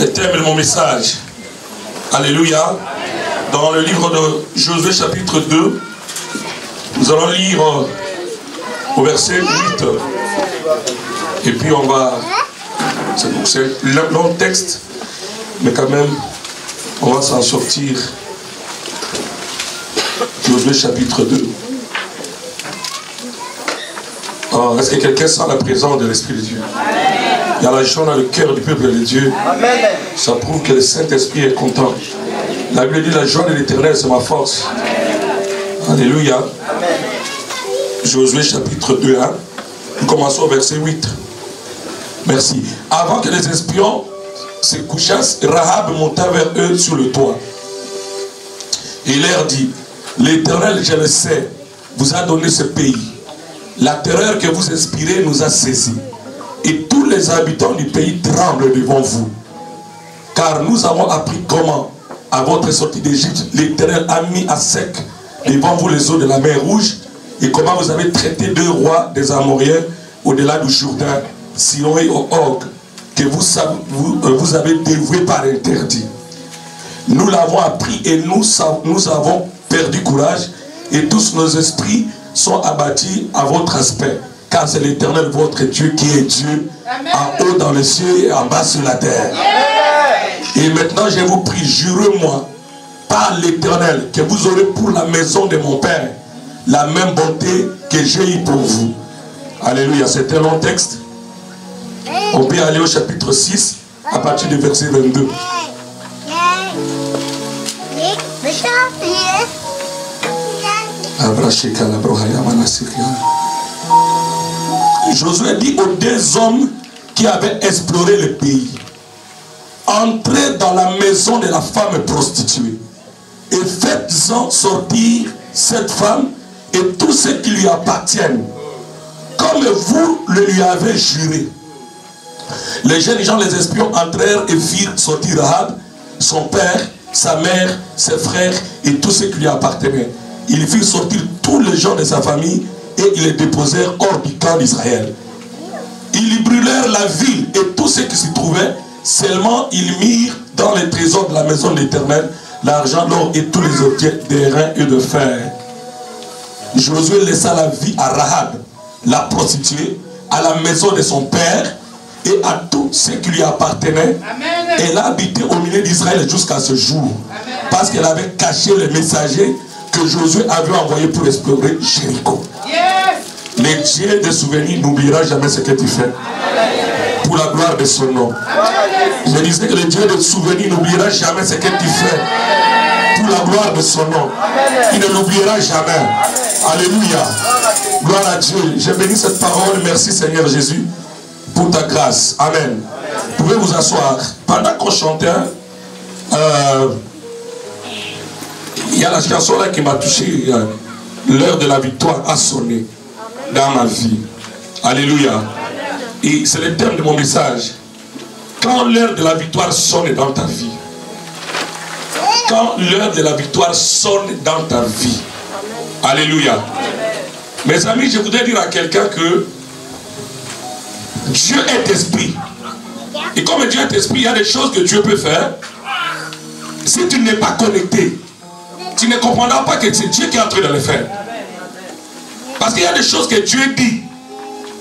Le thème de mon message. Alléluia. Dans le livre de Josué chapitre 2, nous allons lire au verset 8. Et puis on va... C'est un long texte, mais quand même, on va s'en sortir. Josué chapitre 2. Oh, est-ce que quelqu'un sent la présence de l'Esprit de Dieu? Il y a la joie dans le cœur du peuple de Dieu. Ça prouve que le Saint-Esprit est content. La Bible dit la joie de l'Éternel, c'est ma force. Alléluia. Josué chapitre 2, hein. Nous commençons au verset 8. Merci. Avant que les espions se couchassent, Rahab monta vers eux sur le toit. Et il leur dit, l'Éternel, je le sais, vous a donné ce pays. La terreur que vous inspirez nous a saisis. Et tous les habitants du pays tremblent devant vous. Car nous avons appris comment, à votre sortie d'Égypte, l'Éternel a mis à sec devant vous les eaux de la mer Rouge, et comment vous avez traité deux rois des Amoriens au-delà du Jourdain, Sihon et Og, que vous avez dévoués par interdit. Nous l'avons appris et nous avons perdu courage, et tous nos esprits sont abattus à votre aspect. Car c'est l'Éternel votre Dieu qui est Dieu, en haut dans les cieux et en bas sur la terre. Et maintenant je vous prie, jurez-moi par l'Éternel que vous aurez pour la maison de mon Père la même bonté que j'ai eue pour vous. Alléluia, c'est un long texte. On peut aller au chapitre 6 à partir du verset 22. Josué dit aux deux hommes qui avaient exploré le pays, entrez dans la maison de la femme prostituée et faites-en sortir cette femme et tous ceux qui lui appartiennent, comme vous le lui avez juré. Les jeunes gens, les espions, entrèrent et firent sortir Rahab, son père, sa mère, ses frères et tous ceux qui lui appartenaient. Ils firent sortir tous les gens de sa famille et ils les déposèrent hors du camp d'Israël. Ils y brûlèrent la ville et tout ce qui s'y trouvait. Seulement ils mirent dans les trésors de la maison de l'Éternel l'argent, l'or et tous les objets d'airain et de fer. Josué laissa la vie à Rahab, la prostituée, à la maison de son père et à tout ce qui lui appartenait. Elle a habité au milieu d'Israël jusqu'à ce jour. Parce qu'elle avait caché les messagers que Josué avait envoyés pour explorer Jéricho. Le Dieu des souvenirs n'oubliera jamais ce que tu fais. Pour la gloire de son nom. Je disais que le Dieu des souvenirs n'oubliera jamais ce que tu fais. Pour la gloire de son nom. Il ne l'oubliera jamais. Alléluia. Gloire à Dieu. J'ai béni cette parole. Merci Seigneur Jésus pour ta grâce. Amen. Vous pouvez vous asseoir. Pendant qu'on chantait, il y a la chanson là qui m'a touché. L'heure de la victoire a sonné dans ma vie. Alléluia. Et c'est le thème de mon message. Quand l'heure de la victoire sonne dans ta vie. Quand l'heure de la victoire sonne dans ta vie. Alléluia. Mes amis, je voudrais dire à quelqu'un que Dieu est esprit. Et comme Dieu est esprit, il y a des choses que Dieu peut faire. Si tu n'es pas connecté, tu ne comprendras pas que c'est Dieu qui est en train de le faire. Parce qu'il y a des choses que Dieu dit,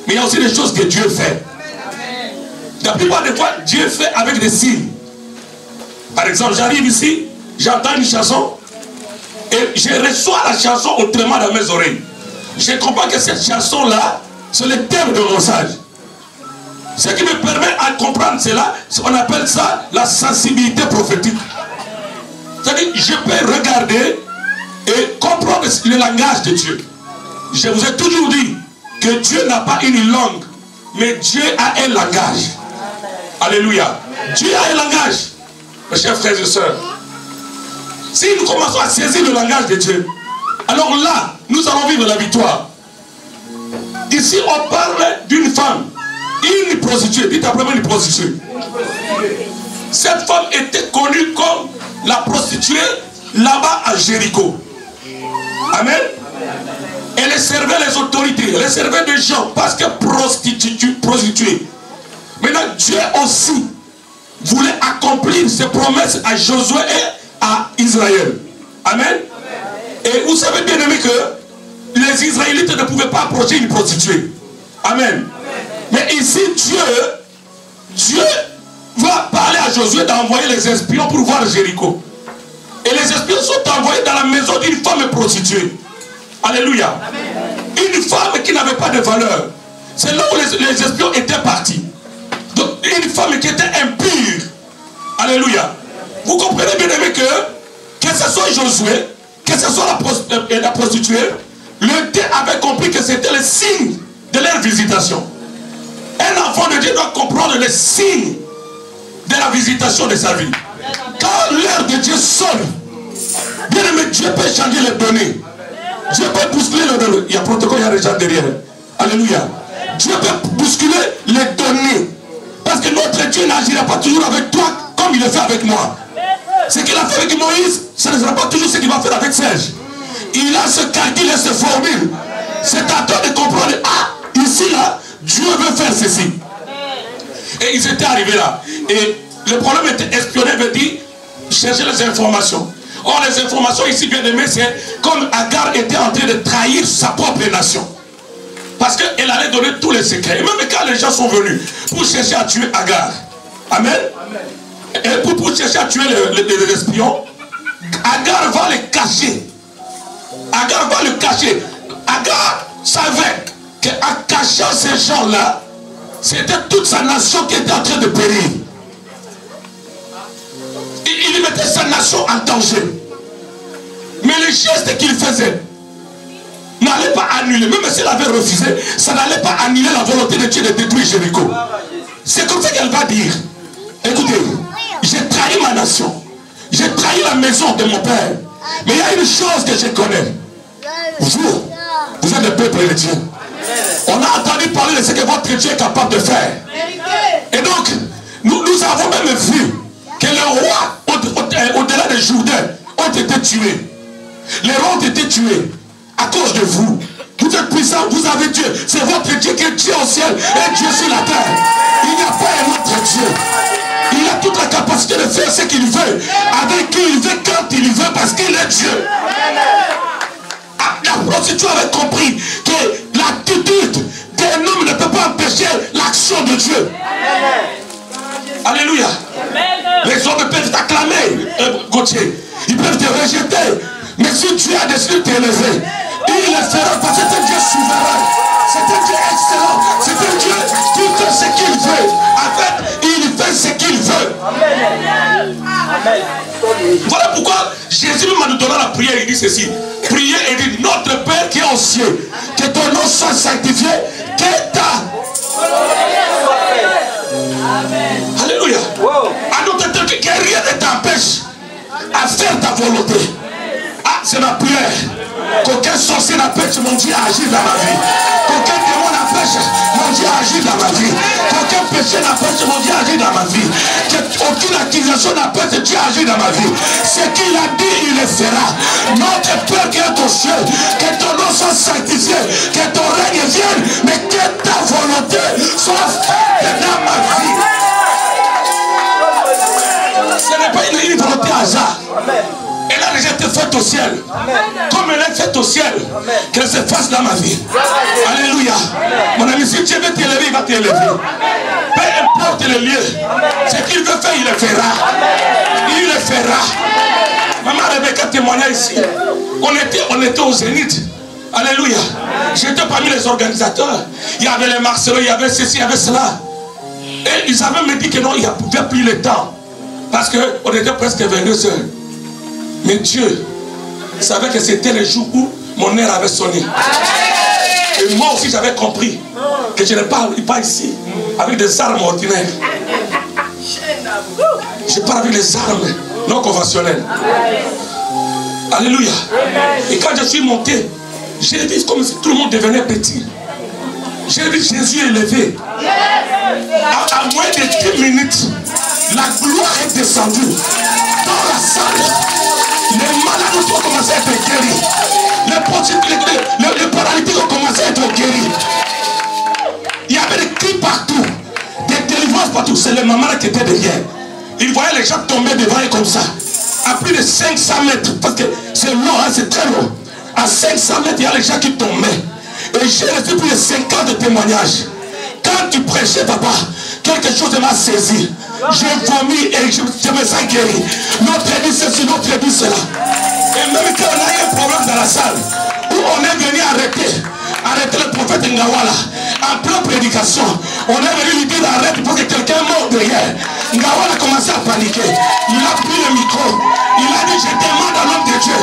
mais il y a aussi des choses que Dieu fait. La plupart des fois, Dieu fait avec des signes. Par exemple, j'arrive ici, j'entends une chanson, et je reçois la chanson autrement dans mes oreilles. Je comprends que cette chanson-là, c'est le thème de mon message. Ce qui me permet de comprendre cela, on appelle ça la sensibilité prophétique. C'est-à-dire, je peux regarder et comprendre le langage de Dieu. Je vous ai toujours dit que Dieu n'a pas une langue, mais Dieu a un langage. Alléluia. Dieu a un langage. Mes chers frères et sœurs, si nous commençons à saisir le langage de Dieu, alors là, nous allons vivre la victoire. Ici, on parle d'une femme, une prostituée. Dites après moi une prostituée. Cette femme était connue comme la prostituée là-bas à Jéricho. Amen. Elle servait les autorités, elle servait des gens parce que prostituée. Maintenant, Dieu aussi voulait accomplir ses promesses à Josué et à Israël. Amen. Et vous savez bien aimé que les Israélites ne pouvaient pas approcher une prostituée. Amen. Mais ici, Dieu va parler à Josué d'envoyer les espions pour voir Jéricho. Et les espions sont envoyés dans la maison d'une femme prostituée. Alléluia. Une femme qui n'avait pas de valeur. C'est là où les espions étaient partis. Donc une femme qui était impure. Alléluia. Vous comprenez bien aimé que ce soit Josué, que ce soit la prostituée, le Dieu avait compris que c'était le signe de leur visitation. Un enfant de Dieu doit comprendre les signes de la visitation de sa vie. Quand l'heure de Dieu sonne, bien aimé, Dieu peut changer les données. Dieu peut bousculer les données. Il y a protocole, il y a des gens derrière. Alléluia. Dieu peut bousculer les données. Parce que notre Dieu n'agira pas toujours avec toi comme il le fait avec moi. Ce qu'il a fait avec Moïse, ce ne sera pas toujours ce qu'il va faire avec Serge. Il a ce calcul et ce formule. C'est à toi de comprendre. Ah, ici là, Dieu veut faire ceci. Et ils étaient arrivés là. Et le problème était espionner, veut dire chercher les informations. Or, les informations ici, bien aimé, c'est comme Agar était en train de trahir sa propre nation. Parce qu'elle allait donner tous les secrets. Et même quand les gens sont venus pour chercher à tuer Agar. Amen. Et pour chercher à tuer les espions, Agar va les cacher. Agar va le cacher. Agar savait qu'en cachant ces gens-là, c'était toute sa nation qui était en train de périr. Il mettait sa nation en danger. Mais les gestes qu'il faisait n'allaient pas annuler. Même s'il avait refusé, ça n'allait pas annuler la volonté de Dieu de détruire Jéricho. C'est comme ça qu'elle va dire. Écoutez, j'ai trahi ma nation. J'ai trahi la maison de mon père. Mais il y a une chose que je connais. Vous êtes le peuple de Dieu. On a entendu parler de ce que votre Dieu est capable de faire. Et donc, nous avons même vu que les rois au-delà des Jourdain ont été tués. Les rois ont été tués à cause de vous. Vous êtes puissants, vous avez Dieu. C'est votre Dieu qui est Dieu au ciel et Dieu sur la terre. Il n'y a pas un autre Dieu. Il a toute la capacité de faire ce qu'il veut, avec qui il veut, quand il veut, parce qu'il est Dieu. La prostituée avait compris que l'attitude d'un homme ne peut pas empêcher l'action de Dieu. Alléluia. Les hommes peuvent t'acclamer, Gauthier. Ils peuvent te rejeter. Mais si Dieu a décidé de t'élever, il le fera parce que c'est un Dieu souverain. C'est un Dieu excellent. C'est un Dieu qui fait ce qu'il veut. En fait, il fait ce qu'il veut. Amen. Voilà pourquoi Jésus m'a donné la prière. Il dit ceci. Priez et dit, notre Père qui est aux cieux, que ton nom soit sanctifié, que ta... Amen. Alléluia. En d'autres termes, que rien ne t'empêche à faire ta volonté. Ah, c'est ma prière. Qu'aucun sorcier n'empêche mon Dieu à agir dans ma vie. Qu'aucun démon n'empêche mon Dieu à agir dans ma vie. Qu'aucun péché n'empêche mon Dieu à agir dans ma vie. Qu'aucune accusation n'empêche Dieu à agir dans ma vie. Ce qu'il a dit, il le fera. Notre Père qui est aux cieux, que ton nom soit sanctifié, que ton règne vienne, mais que ta volonté soit faite dans ma vie. Ce n'est pas une volonté hasard. Elle a déjà été faite au ciel. Amen. Comme elle est faite au ciel, qu'elle se fasse dans ma vie. Amen. Alléluia. Amen. Mon ami, si Dieu veut t'élever, il va t'élever. Peu importe le lieu. Ce qu'il veut faire, il le fera. Amen. Il le fera. Amen. Maman Rebecca témoignait ici. On était au Zénith. Alléluia. J'étais parmi les organisateurs. Il y avait les Marcelo, il y avait ceci, il y avait cela. Et ils avaient me dit que non, il n'y avait plus le temps. Parce qu'on était presque 22 heures. Mais Dieu savait que c'était le jour où mon heure avait sonné. Et moi aussi j'avais compris que je ne parle pas ici avec des armes ordinaires. Je parle avec des armes non conventionnelles. Alléluia. Et quand je suis monté, j'ai vu comme si tout le monde devenait petit. J'ai vu Jésus élevé. À moins de 10 minutes, la gloire est descendue dans la salle. Les malades ont commencé à être guéris. Les paralytiques ont commencé à être guéris. Il y avait des cris partout, des délivrances partout. C'est les mamans qui étaient derrière. devant elle comme ça. À plus de 500 mètres. Parce que c'est long, hein, c'est très long. À 500 mètres, il y a les gens qui tombaient. Et j'ai reçu plus de 50 témoignages. Quand tu prêchais, papa, quelque chose m'a saisi. J'ai vomi et je me sens guéri. Notre dit ceci, notre dit cela. Et même quand on a eu un problème dans la salle, où on est venu arrêter le prophète Ngawala, en pleine prédication, on est venu lui dire d'arrêter parce que quelqu'un est mort derrière. Ngawala a commencé à paniquer. Il a pris le micro. Il a dit, je demande à l'homme de Dieu,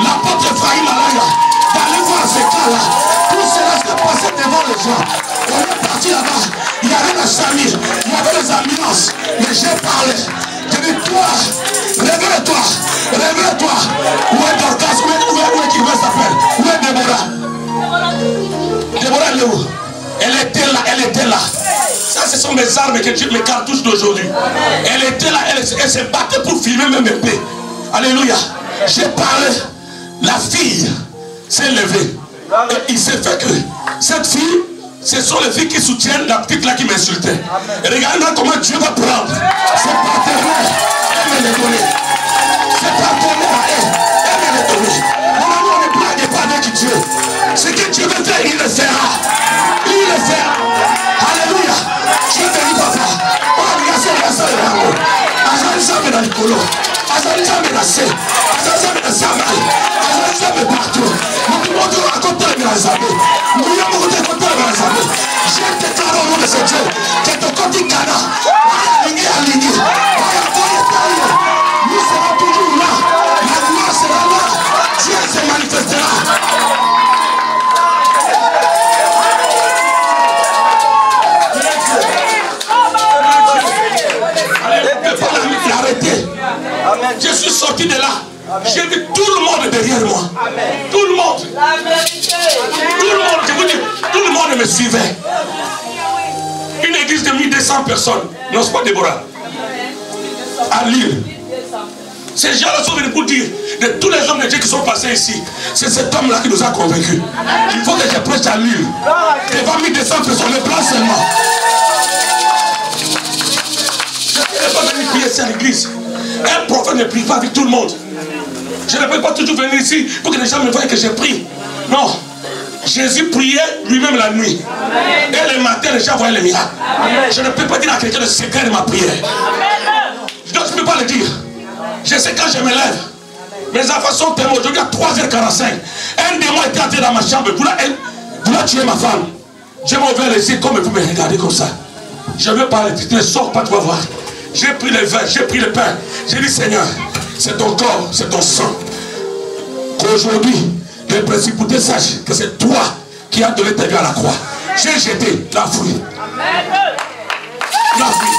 l'apôtre Ephraim Alaya, d'aller voir ce cas-là. Tout cela s'est passé devant les gens. On est parti là-bas. Il y avait la famille, il y avait les ambulances. Mais j'ai parlé. Je dis, toi, réveille-toi, réveille-toi. Où est Dorcas? Où est qui s'appelle? Où est Déborah? Déborah, elle est où? Elle était là, elle était là. Ça, ce sont mes armes, mes cartouches d'aujourd'hui. Elle était là, elle se battait pour filmer même un peu. Alléluia. J'ai parlé. La fille s'est levée. Et il s'est fait que cette fille, ce sont les filles qui soutiennent la petite là qui m'insultait. Et regardez comment Dieu va prendre ses partenaires et me les donner. Ses partenaires à elle me les donner. Mon amour ne blague pas avec Dieu. Ce que Dieu veut faire, il le fera. Il le fera. Alléluia. Dieu bénit papa. Oh, regarde ça, l'amour. Azali ça me dans le colo. Azali ça me dans le Azali ça me dans le Samal. Azali ça me partout. Nous pouvons raconter les amis. Nous pouvons raconter les amis. Je déclare au nom de ce Dieu que ton côté Ghana, aligné. Nous serons toujours là. La gloire sera là. Dieu se manifestera. L'arrêter. Je suis sorti de là. J'ai vu tout le monde derrière moi. Amen. Tout le monde. Tout le monde, je vous dis, tout le monde me suivait. Une église de 1200 personnes. Non, c'est pas Déborah. À Lille. Ces gens-là sont venus pour dire de tous les hommes de Dieu qui sont passés ici. C'est cet homme-là qui nous a convaincus. Il faut que je prêche à Lille. Devant 1200 personnes, les blancs seulement. Je ne peux pas venir prier ici à l'église. Un prophète ne prie pas avec tout le monde. Je ne peux pas toujours venir ici pour que les gens me voient que j'ai prié. Non. Jésus priait lui-même la nuit. Amen. Et le matin, les gens voyaient les miracles. Amen. Je ne peux pas dire à quelqu'un le secret de ma prière. Donc, je ne peux pas le dire. Je sais quand je me lève. Mes enfants sont témoins. Aujourd'hui à 3h45. Un démon était entré dans ma chambre. Vous tuer ma femme. Je m'ai ouvert les yeux comme vous me regardez comme ça. Je ne veux pas le dire. Ne sors pas, tu vas voir. J'ai pris le vin, j'ai pris le pain. J'ai dit, Seigneur, c'est ton corps, c'est ton sang. Qu'aujourd'hui, les principautés sachent que c'est toi qui as donné ta vie à la croix. J'ai jeté la fruit. La fruit.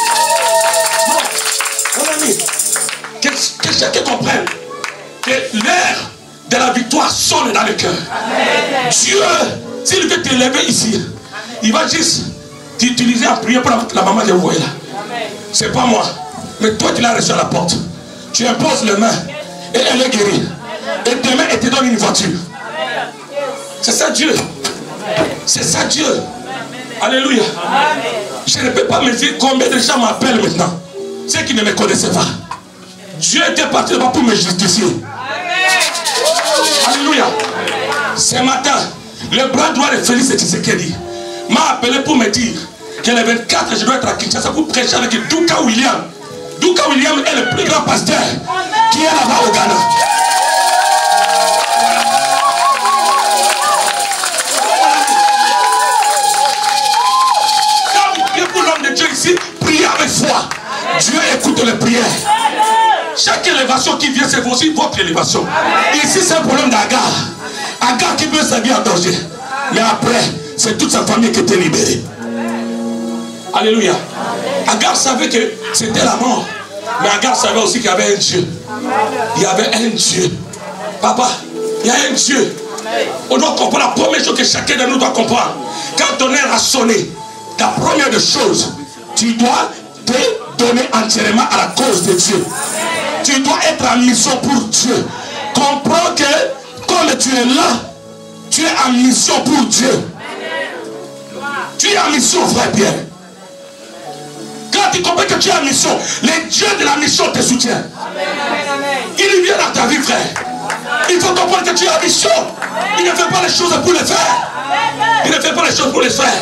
Non, mon ami, que chacun comprenne que l'heure de la victoire sonne dans le cœur. Dieu, s'il veut t'élever ici, il va juste t'utiliser à prier pour la maman que vous voyez là. C'est pas moi. Mais toi, tu l'as reçu à la porte. Tu imposes les mains et elle est guérie. Et demain, elle te donne une voiture. C'est ça Dieu. C'est ça Dieu. Alléluia. Je ne peux pas me dire combien de gens m'appellent maintenant. Ceux qui ne me connaissaient pas. Dieu était parti là-bas pour me justifier. Alléluia. Ce matin, le bras droit de Félix Tshisekedi m'a appelé pour me dire que le 24, je dois être à Kinshasa pour prêcher avec Douka William. Douka William est le plus grand pasteur qui est là-bas au Ghana. Quand vous priez pour l'homme de Dieu ici, priez avec foi. Dieu écoute les prières. Chaque élévation qui vient, c'est aussi votre élévation. Ici, c'est un problème d'Agar. Agar qui veut sa vie en danger. Mais après, c'est toute sa famille qui était libérée. Alléluia. Agar savait que c'était la mort. Mais Agar savait aussi qu'il y avait un Dieu. Il y avait un Dieu. Papa, il y a un Dieu. On doit comprendre la première chose que chacun de nous doit comprendre. Quand ton air a sonné, la première des choses, tu dois te donner entièrement à la cause de Dieu. Tu dois être en mission pour Dieu. Comprends que comme tu es là, tu es en mission pour Dieu. Tu es en mission, frère Pierre. Quand Quand tu comprends que tu es en mission, les dieux de la mission te soutiennent. Il vient dans ta vie, frère. Il faut comprendre que tu es en mission. Il ne fait pas les choses pour les faire. Il ne fait pas les choses pour les faire.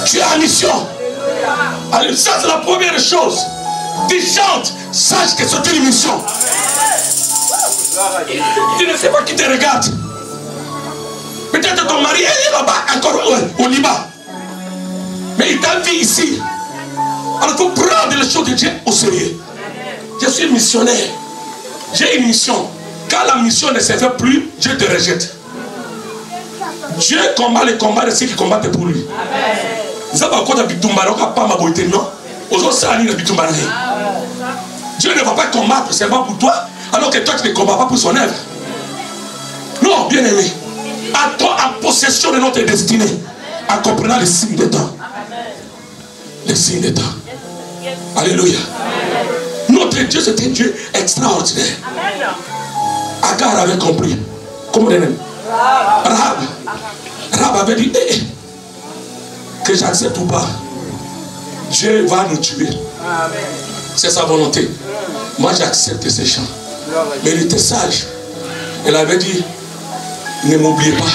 Tu es en mission. Alors, ça, c'est la première chose. Tu chantes, sache que c'est une mission. Tu ne sais pas qui te regarde. Peut-être ton mari est là-bas, encore au Liban. Mais il t'a vu ici. Alors il faut prendre les choses de Dieu au sérieux. Je suis missionnaire. J'ai une mission. Quand la mission ne se fait plus, Dieu te rejette. Dieu combat les combats de ceux qui combattent pour lui. Dieu ne va pas combattre seulement pour toi, alors que toi tu ne combats pas pour son œuvre. Non, bien aimé. À toi, en possession de notre destinée, en comprenant les signes des temps. Les signes des temps. Alléluia. Notre Dieu, c'est un Dieu extraordinaire. Agar avait compris. Comment on dit? Rahab avait dit que j'accepte ou pas, Dieu va nous tuer. C'est sa volonté. Moi j'accepte ces chants. Mais il était sage. Elle avait dit, ne m'oubliez pas.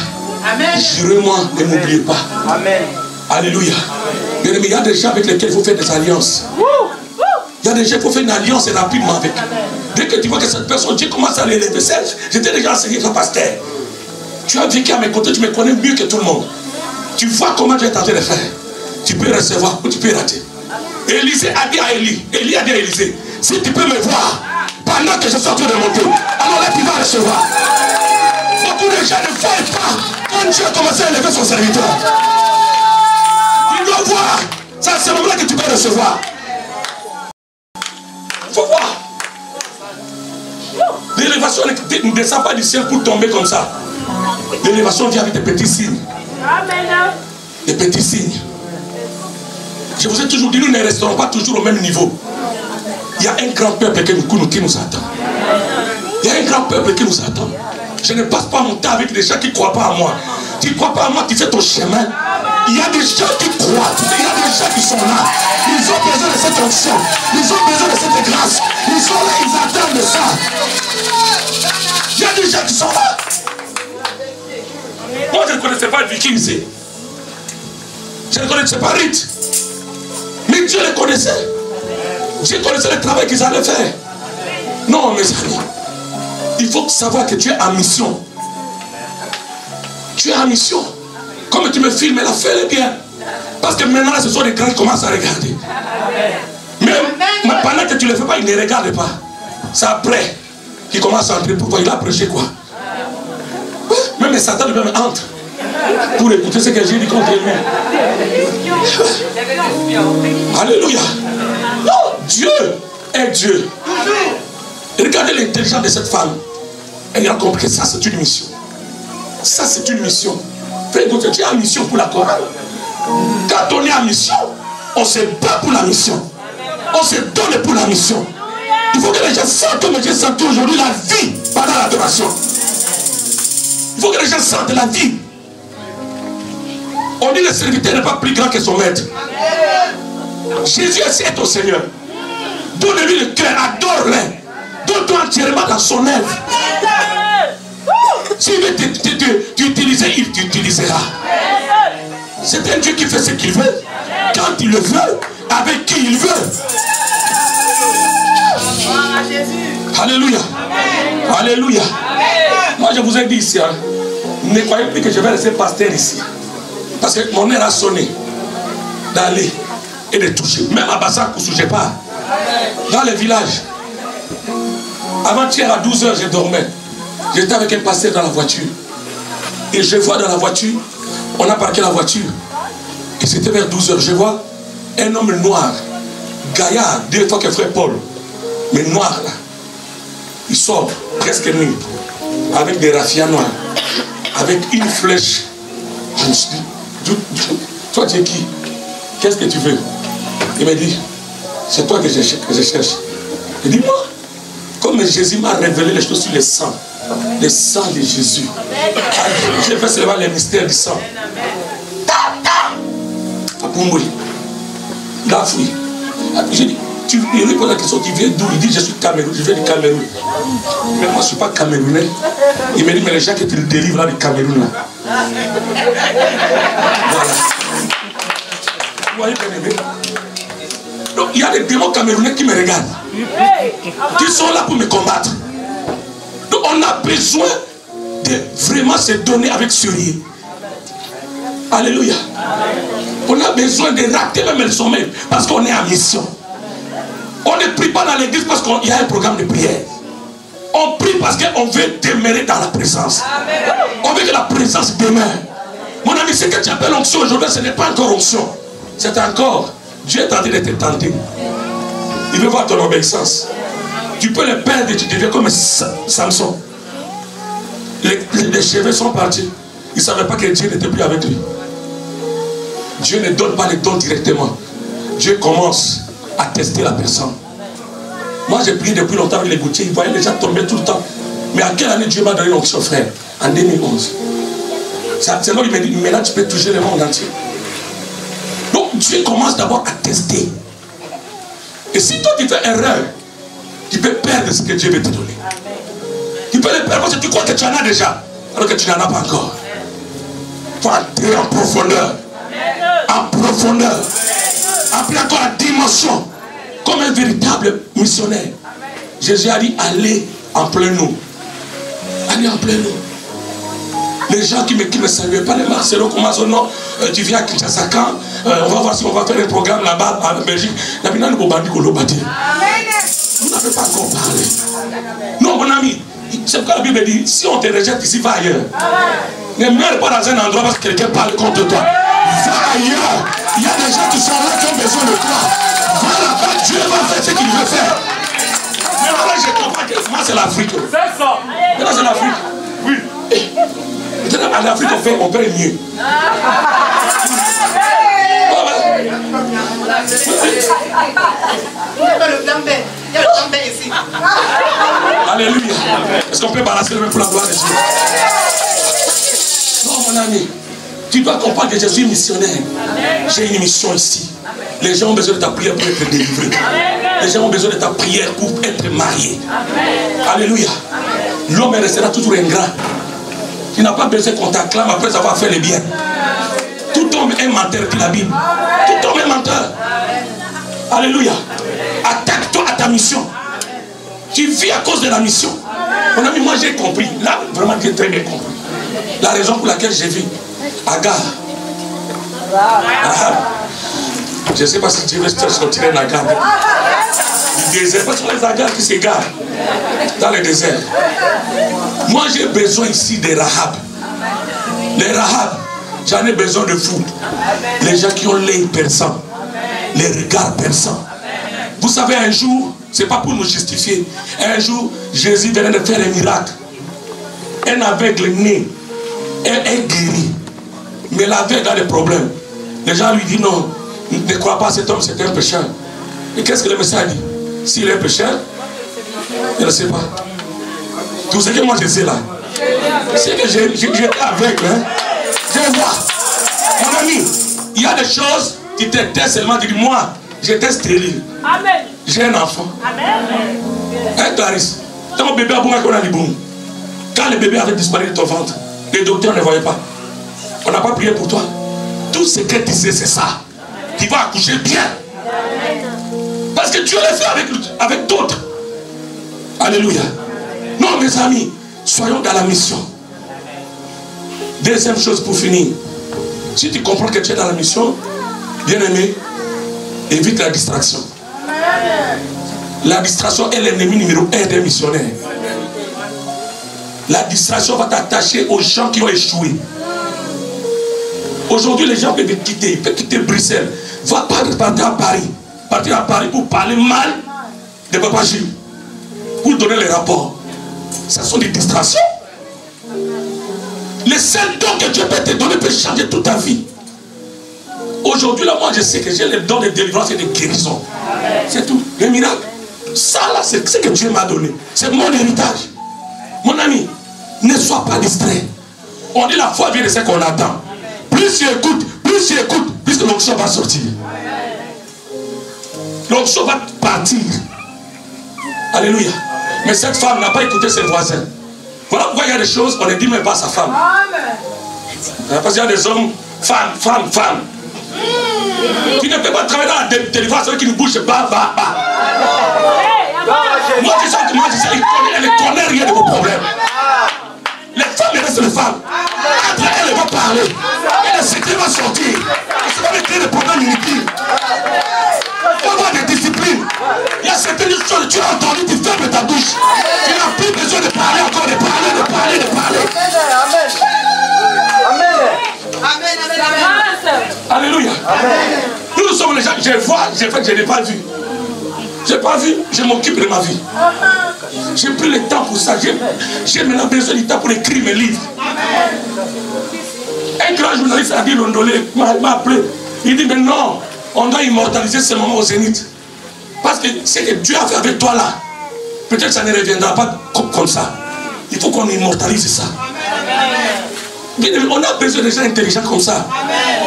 Jurez-moi, ne m'oubliez pas. Amen. Alléluia. Mais il y a des gens avec lesquels il faut faire des alliances. Il y a des gens qu'il faut faire une alliance rapidement avec. Dès que tu vois que cette personne, Dieu commence à l'élever. J'étais déjà enseigné comme pasteur. Tu as vécu à mes côtés, tu me connais mieux que tout le monde. Tu vois comment Dieu est en train de faire. Tu peux recevoir ou tu peux rater. Élisée a dit à Élie, Élie a dit à Élisée, si tu peux me voir pendant que je suis en train de monter, alors là tu vas recevoir. Beaucoup de gens ne voient pas quand Dieu a commencé à élever son serviteur. Tu dois voir. C'est à ce moment-là que tu peux recevoir. Il faut voir. L'élévation ne descend pas du ciel pour tomber comme ça. L'élévation vient avec des petits signes. Des petits signes. Je vous ai toujours dit, nous ne resterons pas toujours au même niveau. Il y a un grand peuple qui nous attend. Il y a un grand peuple qui nous attend. Je ne passe pas mon temps avec des gens qui ne croient pas à moi. Tu ne crois pas à moi, tu fais ton chemin. Il y a des gens qui croient. Il y a des gens qui sont là. Ils ont besoin de cette onction. Ils ont besoin de cette grâce. Ils sont là, ils attendent ça. Il y a des gens qui sont là. Moi, je ne connaissais pas Vicky ici. Je ne connaissais pas Rite. Mais Dieu les connaissait. Dieu connaissait le travail qu'ils allaient faire. Non, mes amis. Il faut savoir que tu es en mission. Tu es en mission. Comme tu me filmes, là, fais-le bien. Parce que maintenant, ce sont les grands qui commencent à regarder. Mais pendant que tu ne le fais pas, ils ne regardent pas. C'est après qu'ils commencent à entrer. Pourquoi il a prêché quoi? Même Satan lui-même entre pour écouter ce que j'ai dit contre lui. Alléluia. Non, Dieu est Dieu. Regardez l'intelligence de cette femme. Elle a compris que ça c'est une mission. Ça c'est une mission. Frère, tu es en mission pour la chorale. Quand on est en mission, on se bat pour la mission. On se donne pour la mission. Il faut que les gens sentent comme Dieu sent aujourd'hui la vie pendant l'adoration. Il faut que les gens sentent la vie. On dit que le serviteur n'est pas plus grand que son maître. Jésus est ton Seigneur. Donne-lui le cœur, adore-le. Donne-toi entièrement dans son œuvre. S'il veut t'utiliser, il t'utilisera. C'est un Dieu qui fait ce qu'il veut, quand il le veut, avec qui il veut. Alléluia. Alléluia. Moi je vous ai dit ici, hein, ne croyez plus que je vais rester pasteur ici. Parce que mon heure a sonné d'aller et de toucher. Même à Bassakoussou, je pars. Dans les villages. Avant-hier à 12 h, je dormais. J'étais avec un pasteur dans la voiture. Et je vois dans la voiture, on a parqué la voiture. Et c'était vers 12 h. Je vois un homme noir, gaillard, 2 fois que frère Paul. Mais noir là. Il sort presque nu. Avec des raffias noirs. Avec une flèche. Je me suis dit, toi tu es qui? Qu'est-ce que tu veux? Il m'a dit, c'est toi que je cherche. Il dit, moi, comme Jésus m'a révélé les choses sur le sang de Jésus, j'ai fait seulement les mystères du sang. Il a fui. J'ai dit, il lui pose la question, tu viens d'où? Il dit, je suis Cameroun, je viens du Cameroun. Mais moi, je ne suis pas Camerounais. Il me dit, mais les gens qui te délivrent là du Cameroun, là. Voilà. Vous voyez, bien aimé? Donc, il y a des démons camerounais qui me regardent. Qui sont là pour me combattre. Donc, on a besoin de vraiment se donner avec sérieux. Alléluia. On a besoin de rater même le sommeil parce qu'on est en mission. On ne prie pas dans l'église parce qu'il y a un programme de prière. On prie parce qu'on veut demeurer dans la présence. On veut que la présence demeure. Mon ami, ce que tu appelles onction aujourd'hui, ce n'est pas encore onction. C'est encore, Dieu est en train de te tenter. Il veut voir ton obéissance. Tu peux le perdre et tu deviens comme Samson. Les cheveux sont partis. Il ne savait pas que Dieu n'était plus avec lui. Dieu ne donne pas les dons directement. Dieu commence à tester la personne. Moi j'ai prié depuis longtemps avec les gouttiers. Il voyait les gens tomber tout le temps. Mais à quelle année Dieu m'a donné l'onction, frère? En 2011. C'est là qu'il m'a dit, maintenant tu peux toucher le monde entier. Donc Dieu commence d'abord à tester. Et si toi tu fais erreur, tu peux perdre ce que Dieu veut te donner. Tu peux le perdre parce que tu crois que tu en as déjà, alors que tu n'en as pas encore. Il faut entrer en profondeur. En profondeur. Après encore la dimension. Comme un véritable missionnaire. Jésus a dit, allez en plein nous. Allez en plein nous. Les gens qui me saluaient pas, les Marcelo, comment son nom, tu viens à Kinshasa quand, on va voir si on va faire un programme là-bas en Belgique. Vous n'avez pas encore parlé. Non, mon ami, c'est pourquoi la Bible dit, si on te rejette ici, va ailleurs. Ne meurs pas dans un endroit parce que quelqu'un parle contre toi. Va ailleurs. Il y a des gens qui sont là qui ont besoin de toi. Va là-bas, Dieu va faire ce qu'il veut faire. Mais là, je comprends que moi, c'est l'Afrique. C'est ça. Maintenant, c'est l'Afrique. Oui. Maintenant, en Afrique, on fait mieux. Il y a le flambé ici. Alléluia. Est-ce qu'on peut balancer le même pour la gloire de Dieu? Non, mon ami. Tu dois comprendre que je suis missionnaire. J'ai une mission ici. Les gens ont besoin de ta prière pour être délivrés. Les gens ont besoin de ta prière pour être mariés. Alléluia. L'homme restera toujours ingrat. Tu n'as pas besoin qu'on t'acclame après avoir fait le bien. Tout homme est menteur, dit la Bible. Tout homme est menteur. Alléluia. Attaque-toi à ta mission. Tu vis à cause de la mission. Mon ami, moi j'ai compris. Là, vraiment, j'ai très bien compris. La raison pour laquelle j'ai vu Agar. Je ne sais pas si Dieu veut sortir un Agar. Du désert. Parce que les Agars qui s'égarent dans le désert. Moi j'ai besoin ici des Rahab. Les Rahab, j'en ai besoin de vous. Les gens qui ont l'œil perçant. Les regards perçants. Vous savez, un jour, ce n'est pas pour nous justifier. Un jour, Jésus venait de faire un miracle. Un aveugle né est guéri. Mais l'aveugle a des problèmes. Les gens lui disent non, ne crois pas cet homme, c'est un pécheur. Et qu'est-ce que le message dit? S'il est un pécheur, je ne sais pas. Tout ce que moi je sais là, c'est que j'étais aveugle. Hein? Je vois. Mon ami, il y a des choses qui t'étaient seulement dit moi, j'étais stérile. Amen. J'ai un enfant. Amen. Hein, Clarisse? Ton bébé a boum, quand le bébé avait disparu de ton ventre, les docteurs ne voyaient pas. On n'a pas prié pour toi. Tout ce que tu sais, c'est ça. Tu vas accoucher bien. Parce que Dieu l'a fait avec d'autres. Alléluia. Non, mes amis, soyons dans la mission. Deuxième chose pour finir. Si tu comprends que tu es dans la mission, bien aimé, évite la distraction. La distraction est l'ennemi numéro 1 des missionnaires. La distraction va t'attacher aux gens qui ont échoué. Aujourd'hui, les gens peuvent quitter. Ils peuvent quitter Bruxelles. Va partir à Paris. Partir à Paris pour parler mal de Papa Gilles. Pour donner les rapports. Ce sont des distractions. Les seuls dons que Dieu peut te donner peut changer toute ta vie. Aujourd'hui, là, moi, je sais que j'ai les dons de délivrance et de guérison. C'est tout. Les miracles. Ça, là, c'est ce que Dieu m'a donné. C'est mon héritage. Mon ami, ne sois pas distrait. On dit la foi vient de ce qu'on attend. Plus tu écoutes, plus l'onction va sortir. L'onction va partir. Alléluia. Mais cette femme n'a pas écouté ses voisins. Voilà pourquoi il y a des choses, on ne dit même pas à sa femme. Parce qu'il y a des hommes, femmes. Tu ne peux pas travailler dans la délivrance avec une bouche bas. Moi, je sais, elle ne connaît rien de vos problèmes. Les femmes, elles restent les femmes. Après, elles vont parler. Et le secret va sortir. Ça va créer des problèmes inutiles. Il faut avoir des disciplines. Il y a certaines choses, tu as entendu, tu fermes ta bouche. Tu n'as plus besoin de parler encore, de parler. Amen. Alléluia. Nous sommes les gens, je vois, je n'ai pas vu. Je n'ai pas vu, je m'occupe de ma vie. J'ai pris le temps pour ça. J'ai maintenant besoin du temps pour écrire mes livres. Un grand journaliste a dit Londolé, m'a appelé. Il dit mais non, on doit immortaliser ce moment au zénith. Parce que ce que Dieu a fait avec toi là, peut-être que ça ne reviendra pas comme ça. Il faut qu'on immortalise ça. On a besoin de gens intelligents comme ça,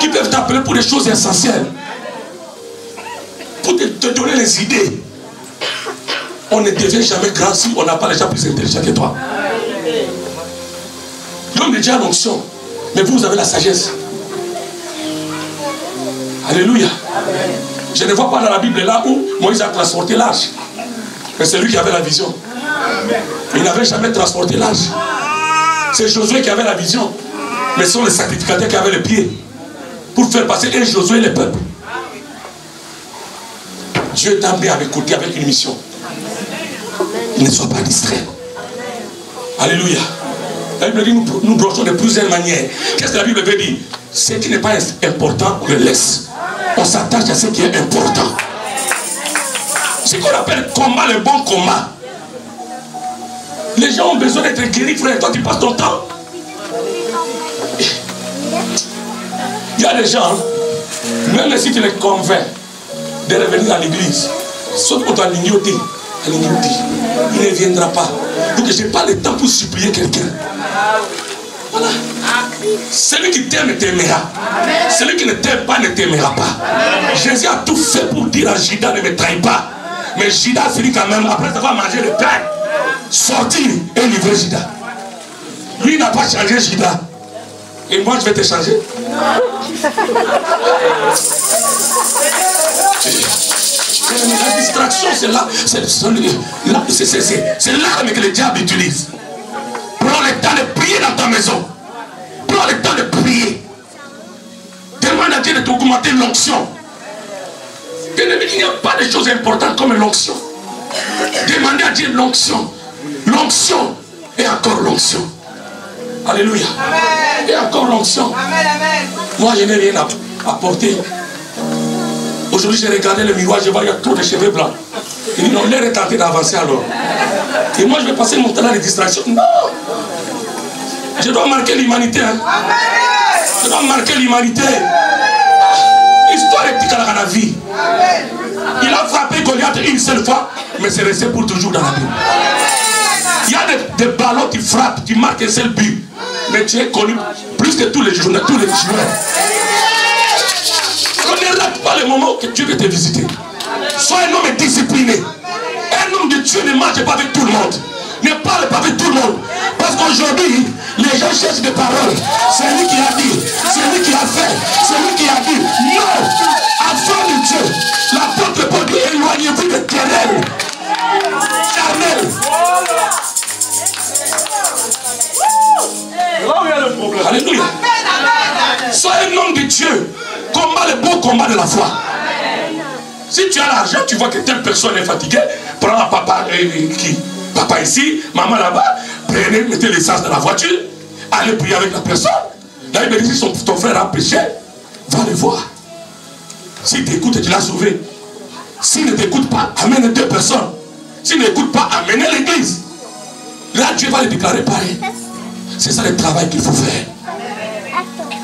qui peuvent t'appeler pour des choses essentielles, pour te donner les idées. On ne devient jamais grand si on n'a pas les gens plus intelligents que toi. L'homme est déjà l'onction, mais vous avez la sagesse. Alléluia. Je ne vois pas dans la Bible là où Moïse a transporté l'arche. Mais c'est lui qui avait la vision. Il n'avait jamais transporté l'arche. C'est Josué qui avait la vision. Mais ce sont les sacrificateurs qui avaient les pieds pour faire passer un Josué et le peuple. Dieu t'a mis à m'écouter avec une mission. Ne sois pas distrait. Alléluia. La Bible dit nous brochons de plusieurs manières. Qu'est-ce que la Bible veut dire? Ce qui n'est pas important, on le laisse. On s'attache à ce qui est important. Ce qu'on appelle combat, le bon combat. Les gens ont besoin d'être guéris, frère. Toi, tu passes ton temps. Il y a des gens, même si tu les convaincs de revenir à l'église, sauf pour toi l'ignoter, il ne viendra pas. Donc je n'ai pas le temps pour supplier quelqu'un. Voilà. Celui qui t'aime t'aimera. Celui qui ne t'aime pas ne t'aimera pas. Jésus a tout fait pour dire à Judas ne me trahis pas. Mais Judas finit quand même, après avoir mangé le pain, sortir et livrer Judas. Lui n'a pas changé Judas. Et moi je vais te changer. La distraction, c'est là. C'est l'arme que le diable utilise. Prends le temps de prier dans ta maison. Prends le temps de prier. Demande à Dieu de t'augmenter l'onction. Il n'y a pas de choses importantes comme l'onction. Demandez à Dieu l'onction. L'onction et encore l'onction. Alléluia. Et encore l'onction. Moi, je n'ai rien à apporter. Aujourd'hui, j'ai regardé le miroir, je vois qu'il y a trop de cheveux blancs. Il dit non, l'air est tenté d'avancer alors. Et moi, je vais passer mon temps dans les distractions. Non. Je dois marquer l'humanité. Hein. Je dois marquer l'humanité. L'histoire est petite dans la vie. Il a frappé Goliath une seule fois, mais c'est resté pour toujours dans la Bible. Il y a des ballons qui frappent, qui marquent un seul but. Mais tu es connu plus que tous les joueurs. On ne rate pas le moment que Dieu veut te visiter. Sois un homme discipliné. Un homme de Dieu ne marche pas avec tout le monde. Ne parle pas avec tout le monde. Parce qu'aujourd'hui, les gens cherchent des paroles. C'est lui qui a dit, c'est lui qui a fait, c'est lui qui a dit. Non! Enfant de Dieu, l'apôtre Paul dit éloignez-vous de querelles charnelles. Alléluia. Sois un homme de Dieu. Combat le bon combat de la foi. Si tu as l'argent, tu vois que telle personne est fatiguée, prends un papa papa ici, maman là-bas, prenez, mettez l'essence dans la voiture, allez prier avec la personne. Là, il me dit, si ton frère a péché, va le voir. S'il t'écoute, tu l'as sauvé. S'il ne t'écoute pas, amène 2 personnes. S'il n'écoute pas, amenez l'église. Là, Dieu va le déclarer pareil. C'est ça le travail qu'il faut faire.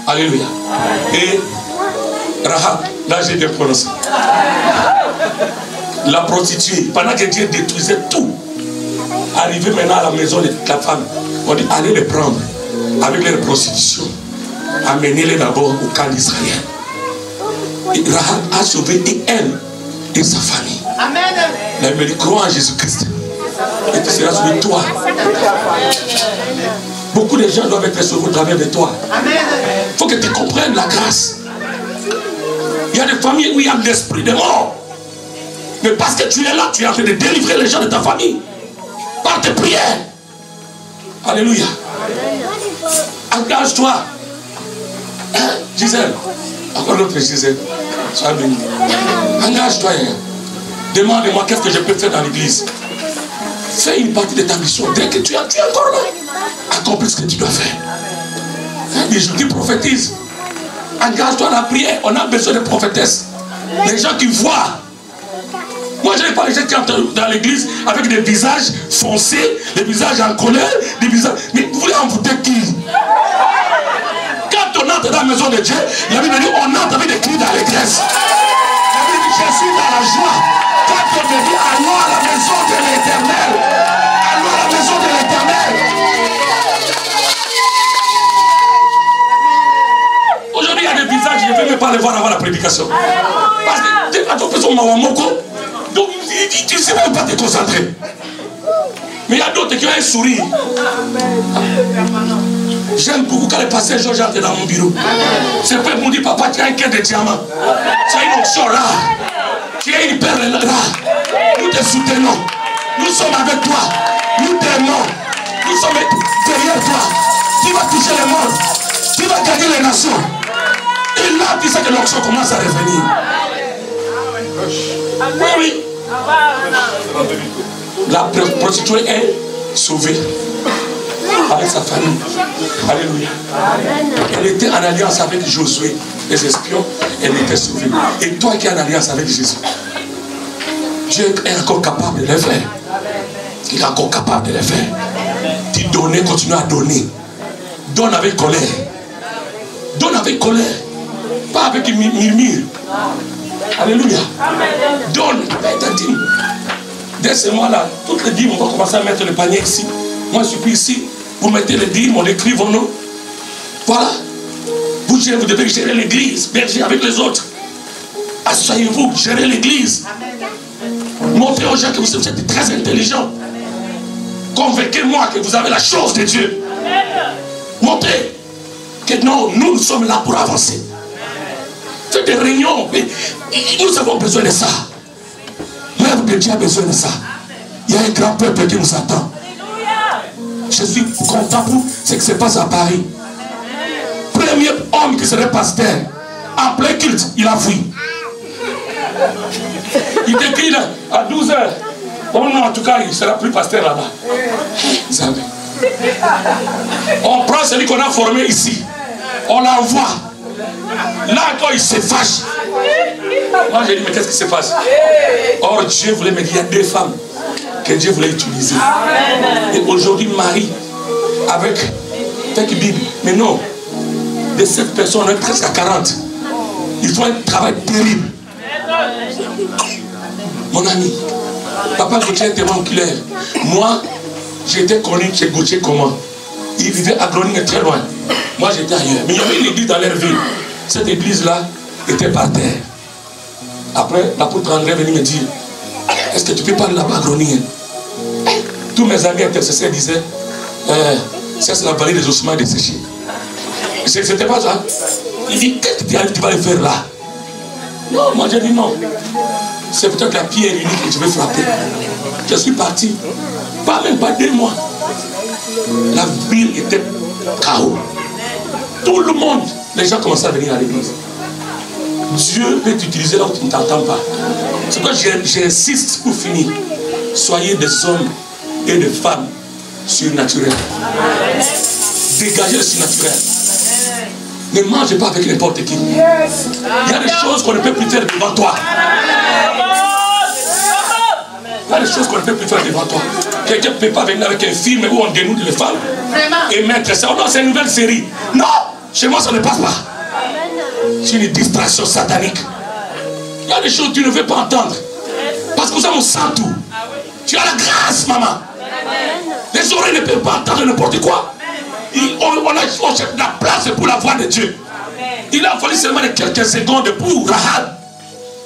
Alléluia. Et Rahab, là j'ai bien prononcé. La prostituée, pendant que Dieu détruisait tout, arrivé maintenant à la maison de la femme, on dit allez les prendre avec leur prostitution. Amenez-les d'abord au camp d'Israël. Et Rahab a sauvé et et sa famille. Amen. La Bible dit, crois en Jésus-Christ. Et tu seras sauvé toi. Beaucoup de gens doivent être sauvés au travers de toi. Il faut que tu comprennes la grâce. Il y a des familles où il y a l'esprit de mort. Mais parce que tu es là, tu es en train de délivrer les gens de ta famille. Par tes prières. Alléluia. Engage-toi. Hein, Gisèle. Encore l'autre Gisèle. Sois béni. Engage-toi. Hein. Demande-moi qu'est-ce que je peux faire dans l'église. Fais une partie de ta mission. Dès que tu es encore là, accomplis ce que tu dois faire. Hein, des gens qui prophétisent. Engage-toi dans la prière. On a besoin de prophétesses. Les gens qui voient. Moi, je n'ai pas les gens qui entrent dans l'église avec des visages foncés, des visages en colère, des visages. Mais vous voulez envoûter qui? Quand on entre dans la maison de Dieu, la Bible dit on entre avec des cris d'allégresse. La Bible dit je suis dans la joie. Quand on me dit allons à la maison de l'Éternel, allons à la maison de l'Éternel. Aujourd'hui, il y a des visages, je ne vais même pas les voir avant la prédication. Parce que quand on fait son mawamoko, donc tu ne sais même pas te concentrer. Mais il y a d'autres qui ont un sourire. J'aime beaucoup quand le pasteur Georges entre dans mon bureau. C'est pas pour dire papa, tu as un cœur de diamant. Tu as une option là. Tu as une perle là. Nous te soutenons. Nous sommes avec toi. Nous t'aimons. Nous sommes derrière toi. Tu vas toucher le monde. Tu vas gagner les nations. Et là, tu sais que l'option commence à revenir. Oui, oui. La prostituée est sauvée avec sa famille. Alléluia. Elle était en alliance avec Josué, les espions. Elle était sauvée. Et toi qui es en alliance avec Jésus, Dieu est encore capable de le faire. Il est encore capable de le faire. Tu donnes, continue à donner. Donne avec colère. Donne avec colère. Pas avec murmure. Alléluia. Donne avec intime. Dès ce mois-là, toutes les dîmes, on va commencer à mettre le panier ici. Moi, je suis plus ici. Vous mettez les dîmes, on écrit vos noms. Voilà. Vous devez gérer l'église, berger avec les autres. Asseyez-vous, gérez l'église. Montrez aux gens que vous êtes très intelligents. Convainquez-moi que vous avez la chose de Dieu. Montrez que non, nous sommes là pour avancer. Faites des réunions. Nous avons besoin de ça. L'œuvre de Dieu a besoin de ça. Il y a un grand peuple qui nous attend. Je suis content pour ce qui se passe à Paris. Premier homme qui serait pasteur, en plein culte, il a fui. Il décrit là, à 12 h. Oh non, en tout cas, il ne sera plus pasteur là-bas. On prend celui qu'on a formé ici. On l'envoie. Là encore, il se fâche. Moi, j'ai dit, mais qu'est-ce qui se passe? Or, Dieu voulait me dire, il y a deux femmes que Dieu voulait utiliser. Et aujourd'hui, Marie, avec Bible. Mais non, de cette personne, on est presque à 40. Ils font un travail terrible. Mon ami, papa Gauthier est témoin oculaire. Moi, j'étais connu chez Gauthier comment? Il vivait à Groningen très loin. Moi, j'étais ailleurs. Mais il y avait une église dans leur ville. Cette église-là était par terre. Après, l'apôtre André est venu me dire, est-ce que tu peux parler là-bas à Groningen? Tous mes amis intercesseurs disaient, ça c'est la vallée des ossements desséchés. C'était pas ça. Il dit, qu'est-ce que tu vas le faire là? Non, moi j'ai dit non. C'est peut-être la pierre unique que tu veux frapper. Je suis parti. Même pas 2 mois. La ville était chaos. Tout le monde, les gens commençaient à venir à l'église. Dieu peut t'utiliser là où tu ne t'entends pas. C'est pourquoi j'insiste pour finir. Soyez des hommes et des femmes surnaturels. Dégagez le surnaturel. Ne mangez pas avec n'importe qui. Il y a des choses qu'on ne peut plus faire devant toi. Il y a des choses qu'on ne peut plus faire devant toi. Quelqu'un ne peut pas venir avec un film où on dénoude les femmes et mettre ça. Oh non, c'est une nouvelle série. Non, chez moi ça ne passe pas. C'est une distraction satanique. Il y a des choses que tu ne veux pas entendre. Parce que ça on sent tout. Tu as la grâce, maman. Les oreilles ne peuvent pas entendre n'importe quoi. On cherche la place pour la voix de Dieu. Il a fallu seulement quelques secondes pour Rahab.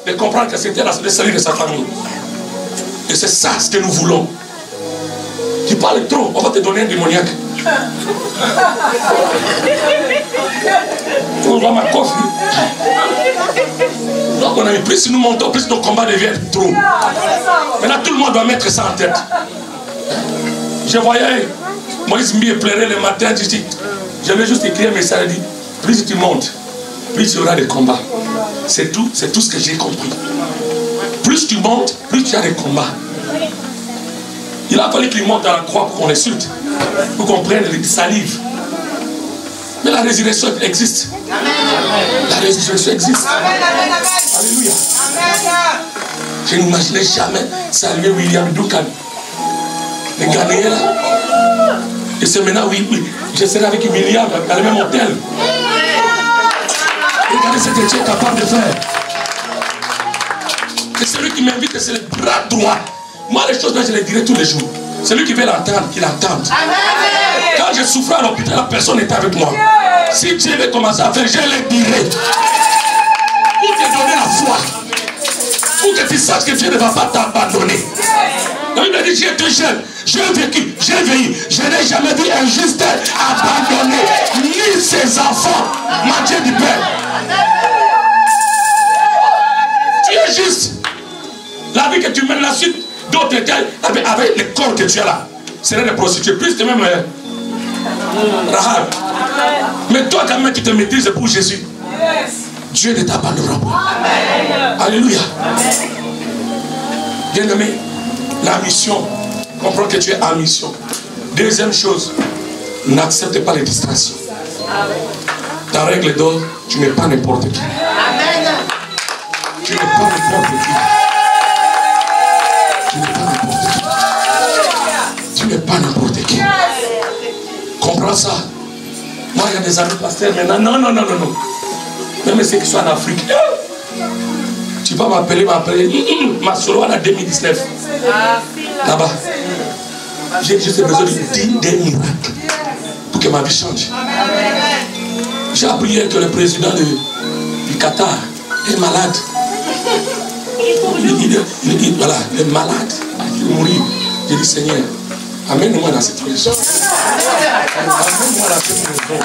de comprendre que c'était le salut de sa famille. Et c'est ça ce que nous voulons. Tu parles trop, on va te donner un démoniaque. On va ma coffre. Donc on a mis plus nous montons, plus nos combats deviennent trop. Maintenant tout le monde doit mettre ça en tête. Je voyais Moïse Mbi pleurer le matin, je dis, je vais juste écrire un message, il dit, plus tu montes, plus il y aura des combats. C'est tout ce que j'ai compris. Plus tu montes, plus tu as des combats. Il a fallu qu'il monte à la croix pour qu'on l'insulte, pour qu'on prenne les salives. Mais la résurrection existe. La résurrection existe. Alléluia. Je n'imaginais jamais saluer William Duncan, le Ghanéen là. Et c'est maintenant, oui, je serai avec William dans le même hôtel. Regardez ce que Dieu est capable de faire. C'est celui qui m'invite, c'est le bras droit. Moi, les choses, je les dirai tous les jours. Celui qui veut l'entendre, qu'il entende. Quand je souffrais à l'hôpital, la personne n'était avec moi. Si Dieu veut commencer à faire, je le dirai. Pour te donner la foi. Pour que tu saches que Dieu ne va pas t'abandonner. La Bible dit, j'ai été jeune, j'ai vécu, j'ai vieilli. Je n'ai jamais vu un juste abandonner, ni ses enfants. Ma Dieu du Père. Tu es juste. La vie que tu mènes, la suite d'autres étaient avec le corps que tu as là. C'est des prostituées, plus que même Rahab. Mais toi, quand même, tu te maîtrises pour Jésus. Dieu ne t'abandonnera pas. Alléluia. Bien-aimé, la mission, comprends que tu es en mission. Deuxième chose, n'accepte pas les distractions. Ta règle d'or, tu n'es pas n'importe qui. Tu n'es pas n'importe qui. Tu n'es pas n'importe qui. Tu n'es pas n'importe qui. Comprends ça. Moi, il y a des amis pasteurs maintenant. Non. Même ceux qui sont en Afrique. Tu vas m'appeler. Ma solo en 2019. Là-bas. J'ai juste besoin d'un miracle pour que ma vie change. J'ai appris que le président du Qatar est malade. Voilà, il est malade. Il est mourir. J'ai dit, Seigneur, amène-moi dans cette maison. Amène-moi dans cette maison.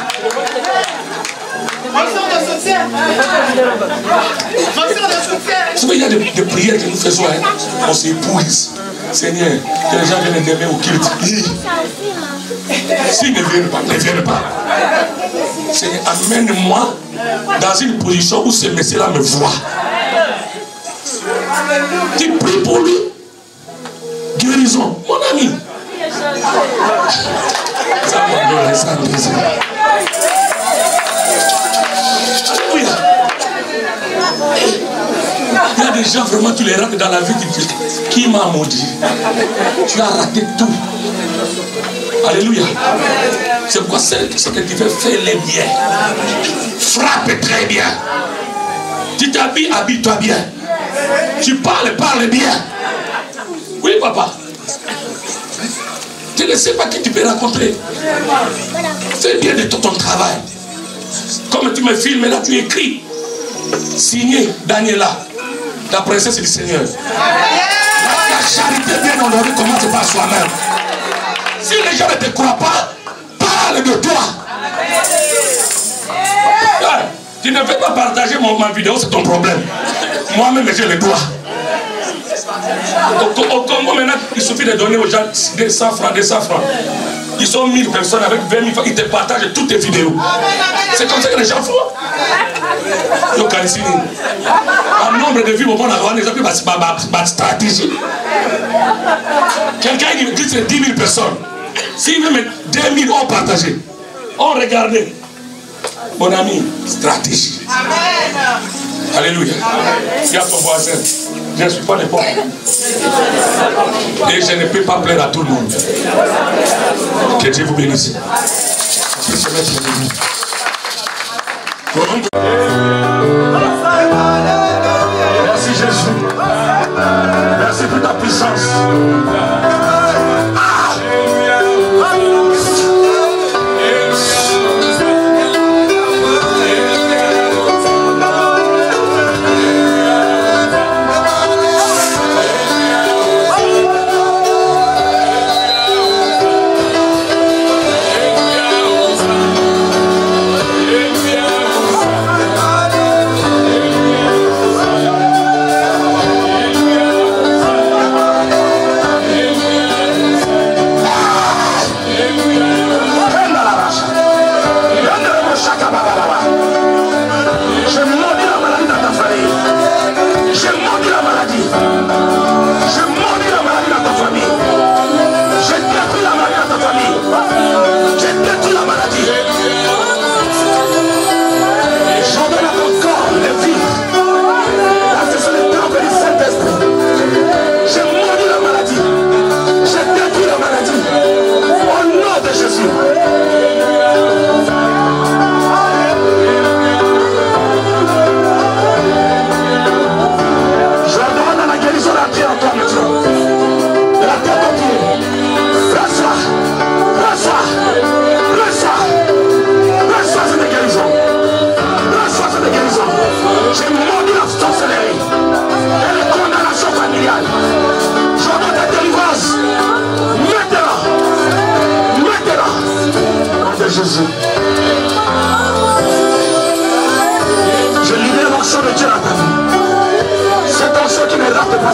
Vous savez, il y a des prières que nous faisons, hein. On s'épuise. Seigneur, que les gens viennent d'aimer au culte. S'ils ne viennent pas. Seigneur, amène-moi dans une position où ce monsieur-là me voit. Tu pries pour lui. Guérison, mon ami. Ça va donner ça plaisir. Alléluia. Il y a des gens vraiment, tu les rates dans la vie qui m'a maudit. Tu as raté tout. Alléluia. C'est pourquoi ce que tu fais, fais-le bien. Frappe très bien. Tu t'habilles, habille-toi bien. Tu parles, parle bien. Oui, papa. Tu ne sais pas qui tu peux rencontrer. Fais bien de ton travail. Comme tu me filmes, là, tu écris. Signé Daniela, la princesse du Seigneur. La charité bien honorée commence par soi-même. Si les gens ne te croient pas, parle de toi. Tu ne veux pas partager ma vidéo, c'est ton problème. Moi-même, j'ai le droit. Au Congo, maintenant, il suffit de donner aux gens 200 francs. Ils sont 1000 personnes avec 20 000 francs. Ils te partagent toutes tes vidéos. C'est comme ça que les gens font. Un nombre de vues, on va avoir des stratégie. Quelqu'un dit que c'est 10 000 personnes. S'il veut mettre 2 000, on partageait. On regardait. Mon ami, stratégie. Amen. Alléluia. Il y a ton voisin. Je ne suis pas n'importe qui. Et je ne peux pas plaire à tout le monde. Que Dieu vous bénisse. Merci Jésus. Merci pour ta puissance.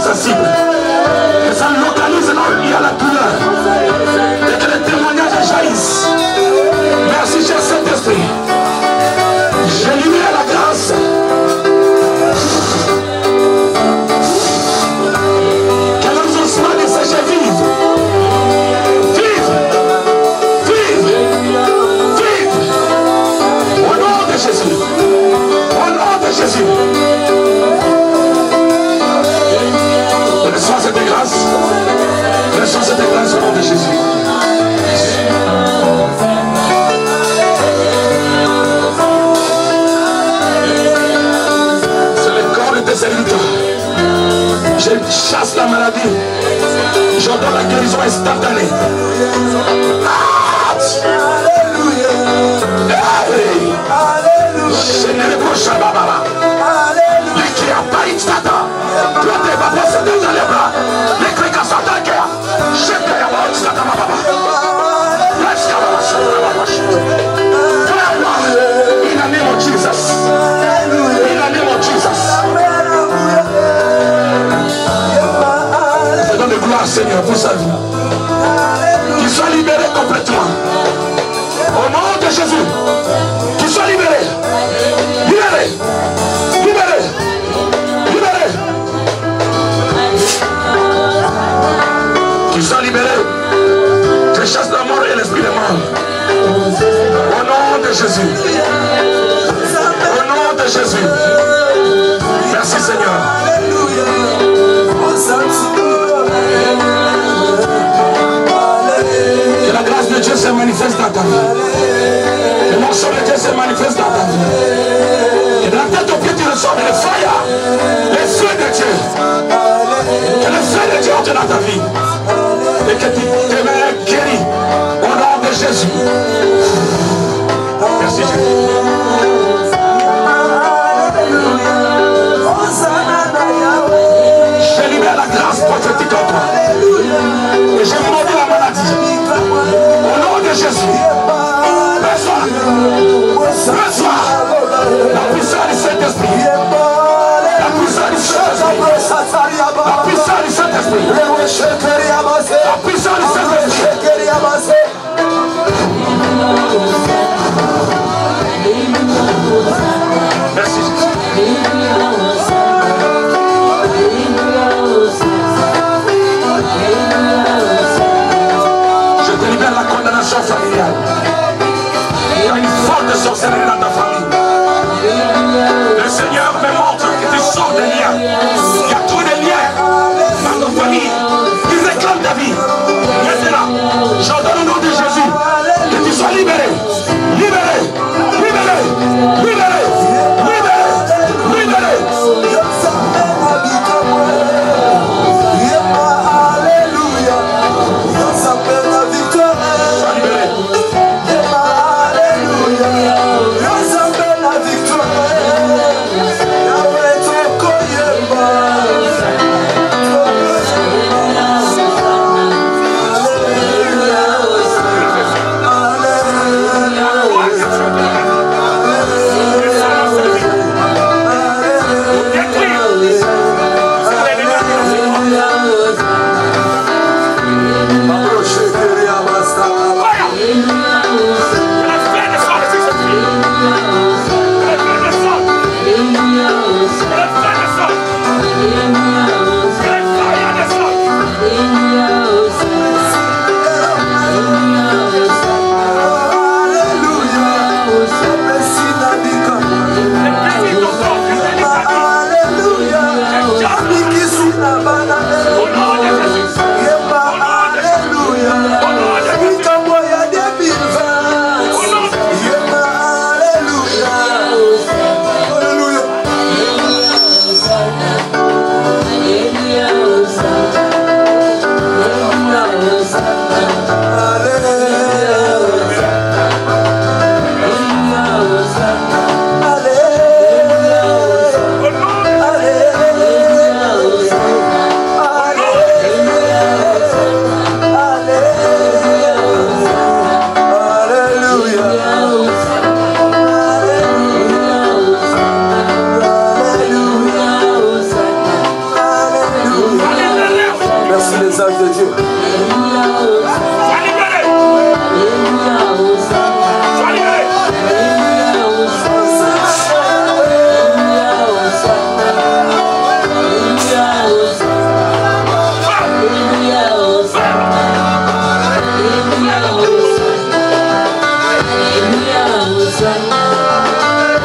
sensible. Que ça localise là où il y a la douleur. Et que les témoignages jaillissent. Merci, cher Saint-Esprit. J'ai libéré la grâce. Que l'exaucement de ces jeux vive. Vive. Vive. Vive. Au nom de Jésus. Au nom de Jésus. Reçois cette grâce. Reçois cette grâce au nom de Jésus. C'est le corps de tes serviteurs. Je chasse la maladie. J'ordonne la guérison instantanée. Alléluia. Je ne reproche pas, Baba. Les qui a pas eu de Satan. Toi, t'es pas passé dans les bras. Les cris à Satan, qui a. Je t'ai pas eu de Satan, Baba. In the name of Jesus. In the name of Jesus. Je donne de gloire, Seigneur, pour sa vie. Qu'il soit libéré complètement. Au nom de Jésus. Qu'il soit libéré. Libéré. Libéré. Libéré. Qu'il soit libéré. Je chasse la mort et l'esprit de mort. Au nom de Jésus. Au nom de Jésus. Merci Seigneur. Que la grâce de Dieu se manifeste dans ta vie. Que l'onction de Dieu se manifeste dans ta vie. Et de la tête aux pieds tu reçois le fire. Les feux de Dieu. Que les feux de Dieu entrent dans ta vie. Et que tu demeures guéri. Au nom de Jésus. Merci Jésus. Je libère la grâce prophétique en toi. Et j'ai maudit la maladie. Au nom de Jésus. Reçois. Reçois. La puissance du Saint-Esprit. La puissance du Saint-Esprit. La puissance du Saint-Esprit. La puissance du Saint-Esprit. Merci Jésus. Je te libère la condamnation familiale. Il y a une forte sorcellerie dans ta famille. Le Seigneur me montre que tu sors des liens. Il y a trop de liens dans ta famille. Ils réclament ta vie. Maintenant, j'ordonne au nom de Jésus que tu sois libéré. Libéré. Libéré. Libéré. Libéré. Libéré. Hallelujah.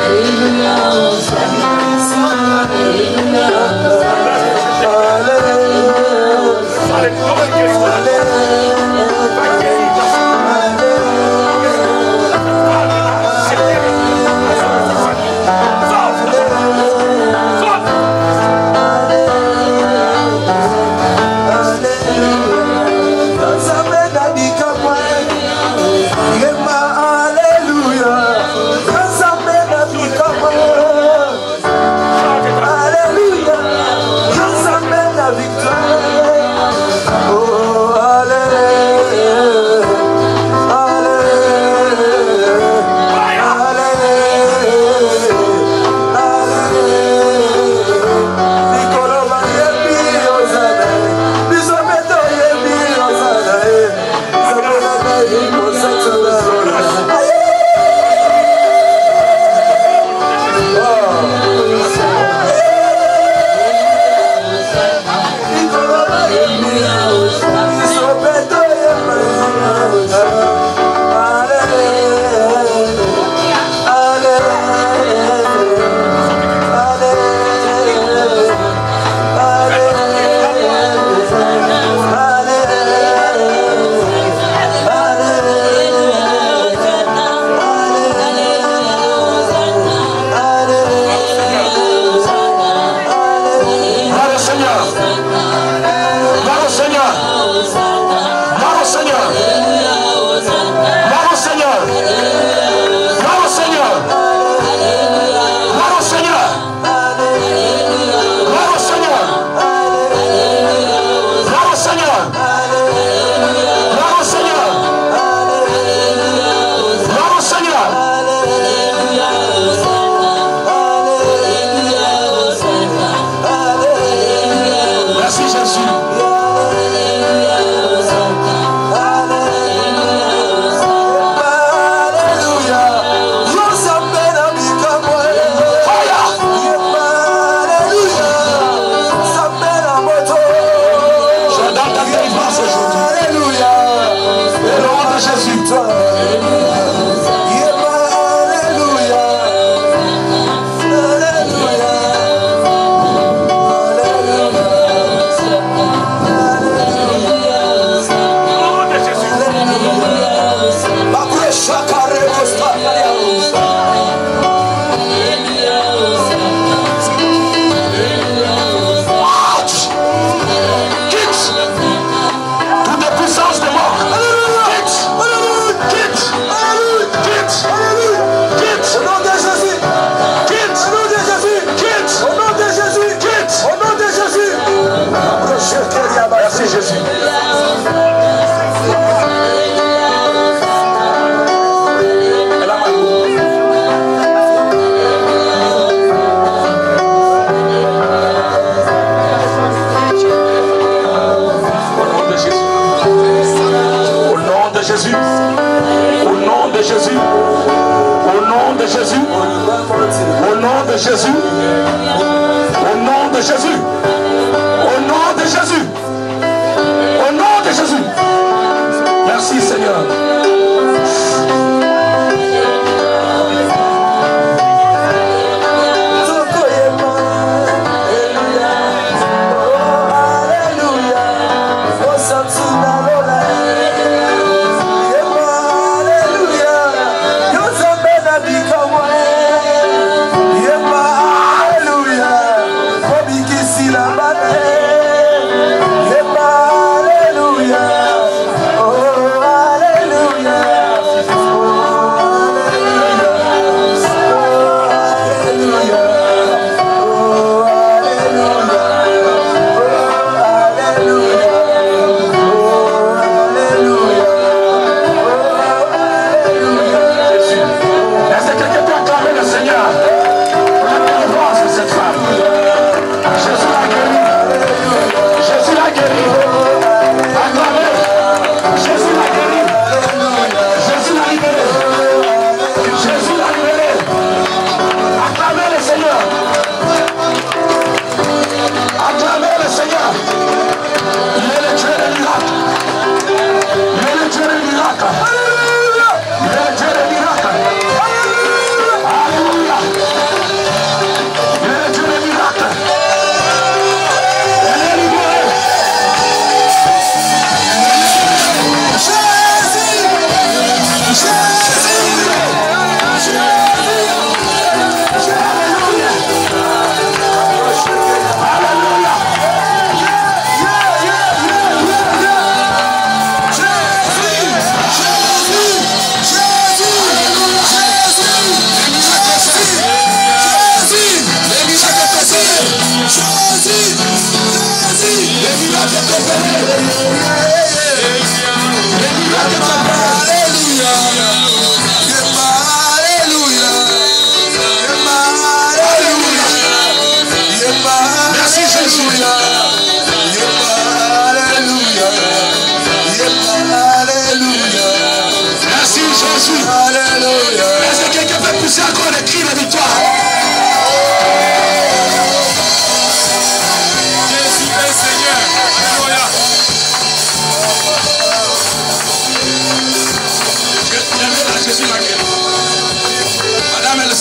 Hallelujah.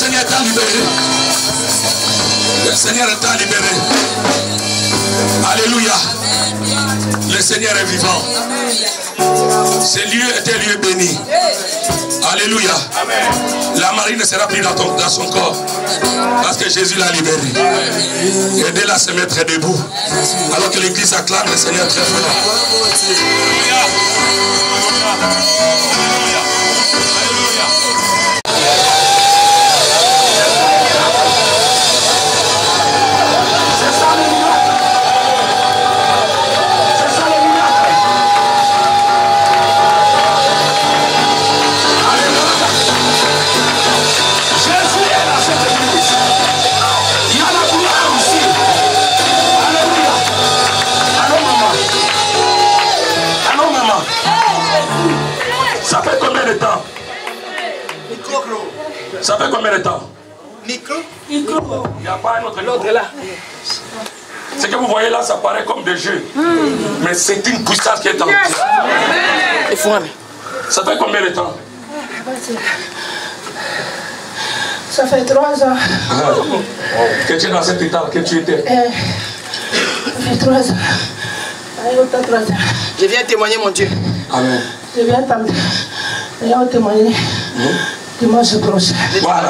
Seigneur t'a libéré. Le Seigneur t'a libéré. Alléluia. Le Seigneur est vivant. Ce lieu est un lieu béni. Alléluia. La Marie ne sera plus dans son corps. Parce que Jésus l'a libéré. Aidez-la à se mettre debout. Alors que l'église acclame le Seigneur très fort. Ça fait combien de temps? Ça fait combien de temps? Micro. Il n'y a pas un autre micro là. Ce que vous voyez là, ça paraît comme des jeux. Mais c'est une puissance qui est en vous. Ça fait combien de temps? Ça fait 3 ans. Que tu es dans cet état que tu étais. Ça fait 3 ans. Je viens témoigner, mon Dieu. Amen. Je viens témoigner dimanche prochain. Voilà.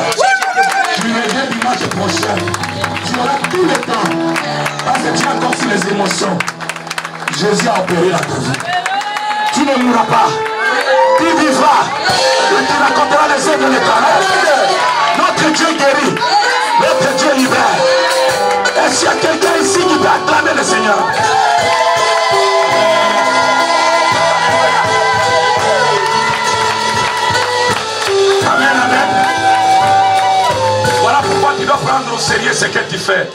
Tu reviens dimanche prochain. Tu auras tout le temps. Parce que tu as encore sous les émotions. Jésus a opéré la ta vie. Tu ne mourras pas. Tu vivras. Et tu raconteras les œuvres de l'Éternel. Notre Dieu guérit. Notre Dieu libère. Et s'il y a quelqu'un ici qui peut acclamer le Seigneur. Amen, amen. Voilà pourquoi tu dois prendre au sérieux ce que tu fais.